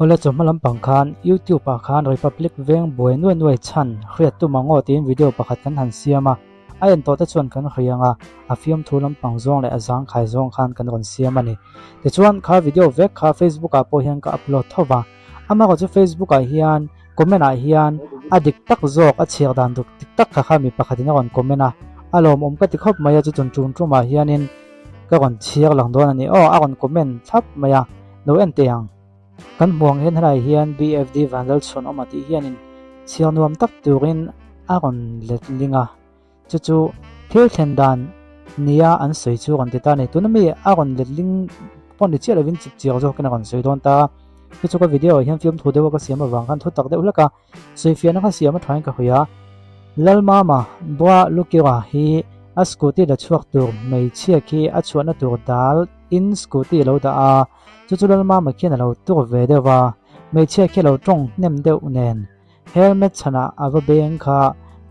Ola chomalam pangkhan YouTube pakhan Republic veng boi nuai chan hriat tu mango tin video pakhat kan han siama ayan to ta chuan kan hrianga a film thulam pangjong le azang khai zong khan kan ron siama ni te chuan kha video vek kha Facebook a po hian ka upload thowa ama ko chu Facebook a hian comment a hian adik tak zok a chhiak dan duk tik tak kha mi pakhatina ron comment a alom ka tikhop maya chu chun chung tuma hianin ka ron chhiak lang don ani a ron comment thap maya no en teang kan muang hen halai hian BFD vandal chon omati hianin chiang nuam tak turin aron letlinga chu thil thendan nia an soi chu kan ta nei tunami aron letling pon chi lovin chip chiang zo kan kan soi don ta chu ko video hian film thu dewa ka siama wang kan thu tak de ulaka soi fiana ka siama thain ka hoya lalma ma bwa lukiwa hi a scooty da chuak tur mei chia ki a chuana tur dal in scooty lo da a chu lalma ma khian lo tur ve dewa mei chia ki lo tong nem deuh nen helmet chana ava beng kha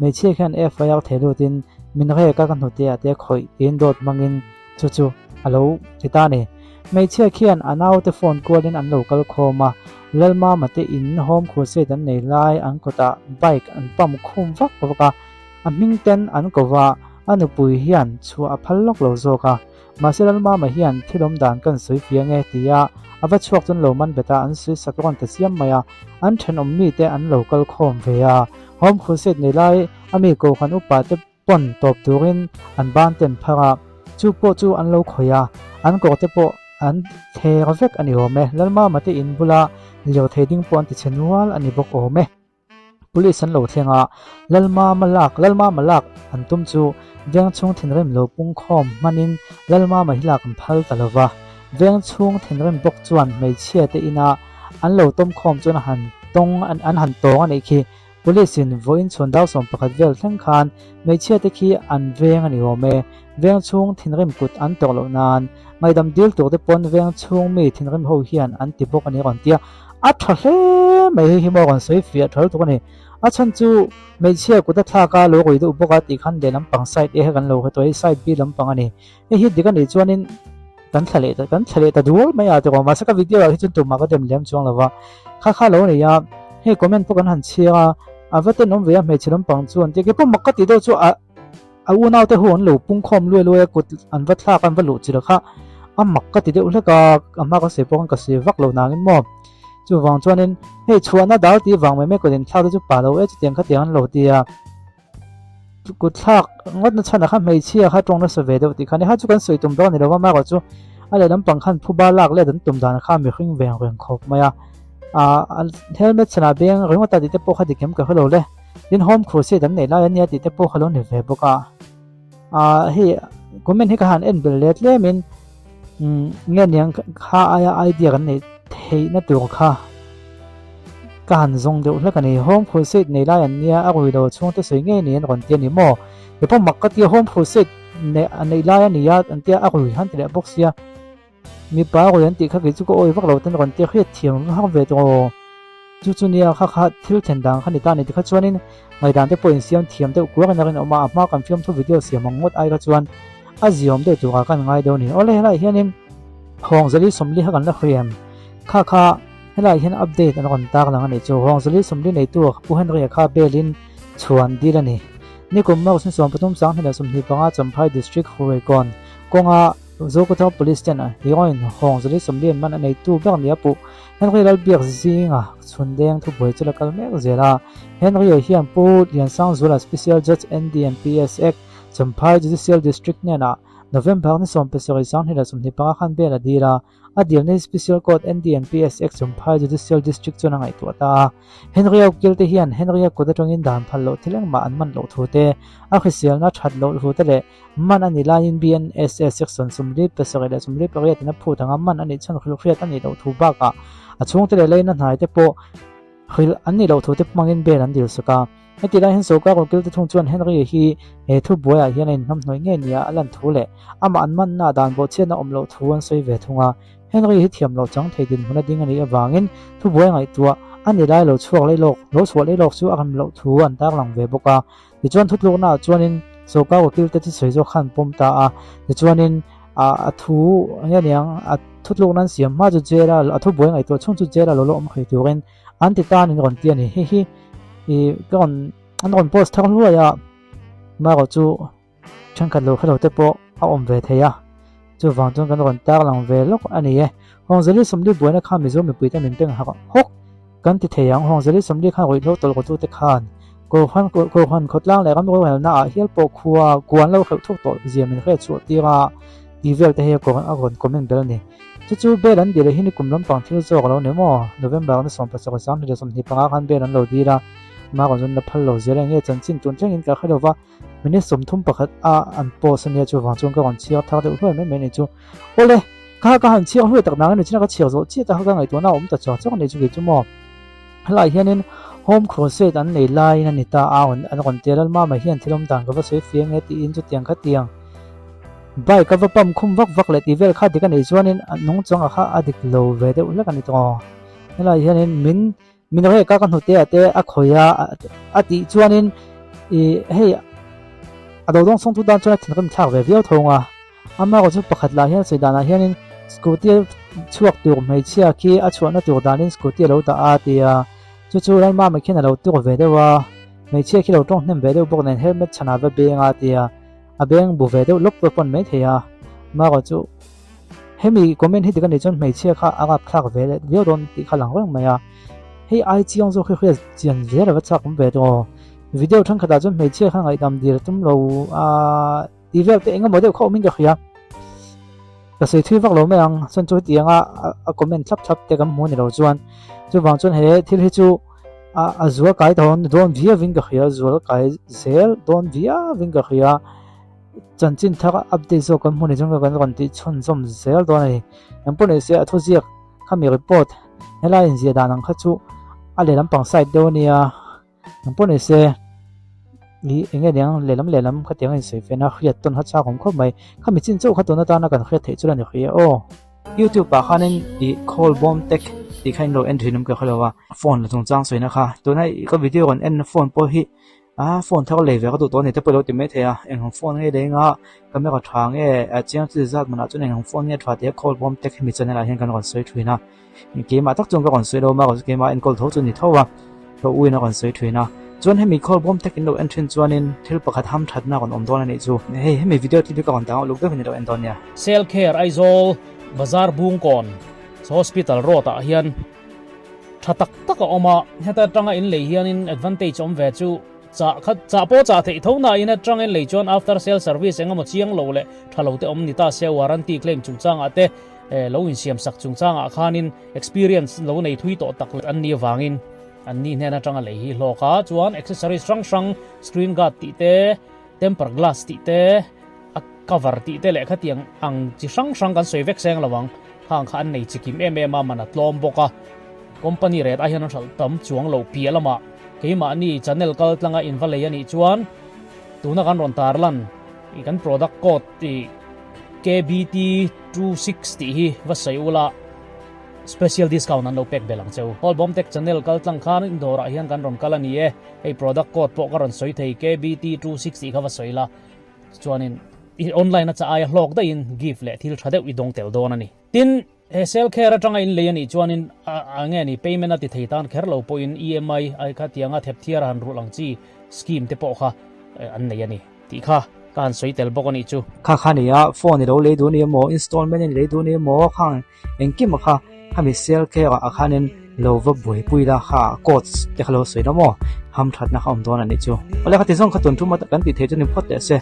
mei chia khan FIR thelu tin min re ka kan hote ate khoi tin dot mangin chu alo tita ne mei chia khian anau te phone call in an local khoma lalma mate in home khose dan nei lai an kota bike an pam khum vak pawka aming ten an kowa anu pui hian chu a phallok lo zoka maselalma ma hian thilom dan kan soi fiange tia ava chuak chun lo man beta an sui sakron ta siam maya an then ommi te an local khom veya home khose nei lai ami ko khan upa te pon top turin an ban ten phara chu po chu an lo khoya an ko te po an the ravek ani ome lalma mate in bula liao theding pon ti chenual ani bok ome police an lo thenga lalma malak an tum chu veng chung thinrem lo pung khom manin lalma mahila kan phal talova veng chung thinrem bok chuan mei chia te ina an lo tom khom chun han tong an han tong ani khi police in voin chon daw som pakhat vel thleng khan mei chia te khi an veng ani ome veng chung thinrem kut an tor lo nan maidam dil tur te pon veng chung mi thinrem ho hian an ti bok ani ron tia a thahle mei hi mo ron soi fia thol tu ni a chan chu mei chia kuta thaka lo goi du boka ti khan de lampang side e kan lo hetoi side b lampang ani e hi dikan ni chuanin kan thale ta dual mai a te ko ma saka video hi chun tu ma ka dem lem chuang lawa kha lo ni ya he comment po kan han chia avate nom ve me chiram pang chuan te ke po makka ti do chu a unau te hon lo pung khom lue kut an va thla kan va lu chi kha a makka ti de ulaka ama ka se pong ka se vak lo nangin mo chu wang chuanin hei chuana dal ti wang me ko den thla chu pa lo e chu tiang kha tiang lo tia ku thak ngot na chana kha mei chia kha tong na se ve do ti khani ha chu kan soi tum do ni lo ma ko chu ale lam pang khan phu ba lak le dan tum dan kha mi hring veng khop maya helmet chana beng ringo ta ti te po kha dikem ka holo le din home crusade dan nei la ania ti te po khalo ni ve boka hi comment hi ka han en bel let le min nge niang kha aya idea kan nei thei na tur kha kan zong deuh hlakani home crusade nei la ania a roi do chung te soi nge ni an ron ti ni mo e po makati home crusade nei la ania an tia a roi han te boxia mi pa roi an ti kha ki chu ko oi vak lo ten ron ti khriat thiam ha ve to chu nia kha thil thendang khani ta ni ti kha chuanin ngai dan te point siam thiam te ku kan rin oma ma kan film thu video siam mangot ai ka chuan a ziom de tu ka kan ngai do ni ole helai hianin hong zali somli ha kan la khriam kha helai hian update an kon tak lang ani chu hong zali somli nei tu pu hen ria kha belin chuan dilani ni kum ma sin som patum sang hena somni panga champhai district huai kon konga zokotha police ten hiroin hong zali somli man nei tu bang nia pu henry lal biak zinga chundeng thu boi chula kal mek zela henry hian pu lian sang zula special judge NDMPS Act champhai judicial district nena November ni som pesari sang hena somni panga khan bela dira adil nei special court NDMPS Act champhai judicial district chuna ngai tu ta henry kilte hian henry kodatongin dan phallo thileng ma an man lo thute a khisial na that lo thute le man ani lain BNSS section sumri pesari le sumri pariat na phu thanga man ani chan khlu khriat ani lo thu ba ka achung te le leina hnai te po khil ani lo thu te mangin ben an dil saka ati la hin so ka ko kilte thung chuan henry hi e thu boya hian in nam noi nge nia alan thu le ama an man na dan bo chen na om lo thu an soi ve thunga henry hi thiam lo chang thei din huna ding ani awangin thu boya ngai tua ani lai lo chuak le lok lo sual le lok chu akam lo thu an tak lang ve boka ti chuan thutluk na chuanin so ka ko kilte ti soi zo khan pom ta a ti chuanin a thu ania niang thut lu nan siam ma chu jera athu boi ngai to chung chu jera lo lo om khoi turin an ti tan in ron tian hi i gon an ron post thang lu ya ma ro chu chang kan lo khalo te po a om ve theya chu wang chung kan ron tar lang ve lok ani e hong zeli somli boi na kha mi zo mi pui ta min teng ha hok kan ti theyang hong zeli somli kha roi lo tol ko tu te khan ko khan khotlang le kam ro hel na hial po khuwa kwan lo khau thuk to ziamin khe chu tira divel te he ko a gon comment bel ni chu belan dire hini kumlam pang thil zo lo ne mo November na som pa sa sam ni som ni panga khan belan lo dira ma ko jun na phal lo zela nge chan chin tun chang in ka khalowa mini som thum pakhat a an po sania chu wang chung ka gon chia thar de hoi me ni chu ole ka han chia hoi tak na ni china ka chia zo chi ta ka ngai to na om ta cha chang ni chu ge chu mo halai hianin home crusade an nei lai na ni ta a on an gon telal ma ma hian thilom dang ka va soi fiang nge ti in chu tiang kha tiang bai ka va pam khum vak le ti vel kha dik an ei chuanin nong chang a kha adik lo ve de ulak ani to halai hianin min re ka kan hote ate a khoya ati chuanin e hei ado dong song tu dan chuan thin kam thak ve viau thonga ama ko chu pakhat la hian seidana hianin scooty chuak tur mai chia ki a chuana tur danin scooty lo ta a tia chu ran ma khen lo tur ve dewa mai chia ki lo tong nem ve de bok nen helmet chana ve be nga tia a beng bu ve de lok pon mai theya ma ko chu hemi comment hi de kan ni chon mai chia kha aga thak ve le viau don ti khalang rang maya hei ai chiang zo khe chian ve la chak um ve do video thang khada chon mai chia kha ngai dam dir tum lo a devel te enga model kho min ga khia ka sei thui vak lo me ang son chu tianga a comment thap te kam mo ni lo chuan chu wang chon he thil hi chu a zuwa kai don via wing ga khia zuwa kai zel don via wing ga khia chan chin thak update zo kan mo ni jong kan ron ti chon zom zel do nei am pone se a thu ziak khami report hela in zia danang kha chu a le lam pang side do nia am pone se ni enge dang lelam kha tiang in sei fena khriat ton ha cha khom kho mai khami chin chau kha ton ta na kan khriat thei churan ni khia o YouTube pa khanin di call bomb tech ti khain lo entry num ka khalawa phone la chung chang soina kha to nai ka video on en phone po hi phone thak le ve ka to ni te polo ti me thea en hong phone nge denga camera thang e a chiang chi zat mana chun en hong phone nge thwa te call bomb tech mi channel a hian kan ron soi thuina ni ke ma tak chung ka ron soi lo ma ko ke ma en call tho chu ni thowa to uina ron soi thuina chuan hemi call bomb tech in lo entry chuanin thil pakhat ham that na kon om don ani chu hei hemi video ti ka kon ta lu ka ni lo en don ya Cell Care Aizol Bazar Bung Kon Hospital Rota hian thatak tak a oma heta tanga in lei hian in advantage om ve chu cha po cha thei thona in atang in lei chuan after sale service engemaw chiang lo le thalo te om ni ta se warranty claim chung chang ate lo in siam sak chung chang a khanin experience lo nei thui to tak an ni wangin an ni hena tanga lei hi hloka chuan accessories sang screen guard ti te temper glass ti te a cover ti te le kha tiang ang chi sang kan soivek seng lawang hang khan nei chikim ma mana tlom boka company red a hian thal tam chuang lo pialama keima ni channel kal tlanga invalei ani chuan tuna kan ron tarlan i kan product code ti KBT 260 hi vasai ula special discount an lo pek belang cheu all bomb tech channel kal tlang khan indora hian kan ron kalani e ei product code po karon soi thei KBT 260 kha vasoila chuanin online na cha ai hlok da in gift le thil thade wi dong tel don ani tin Cell Care atanga in le ani chuanin ange ni payment ati theitan kher lo po in EMI ai kha tianga thep thiar han rulang chi scheme te po kha an nei ani ti kha kan soi tel bok ani chu kha khania phone ni lo le du ni mo installment ni le du ni mo khang engkim kha hami Cell Care a khanin lo va boi pui da kha coach te khalo soi na mo ham that na kham don ani chu ola kha ti song kha ton thu ma kan ti the chu ni phot te se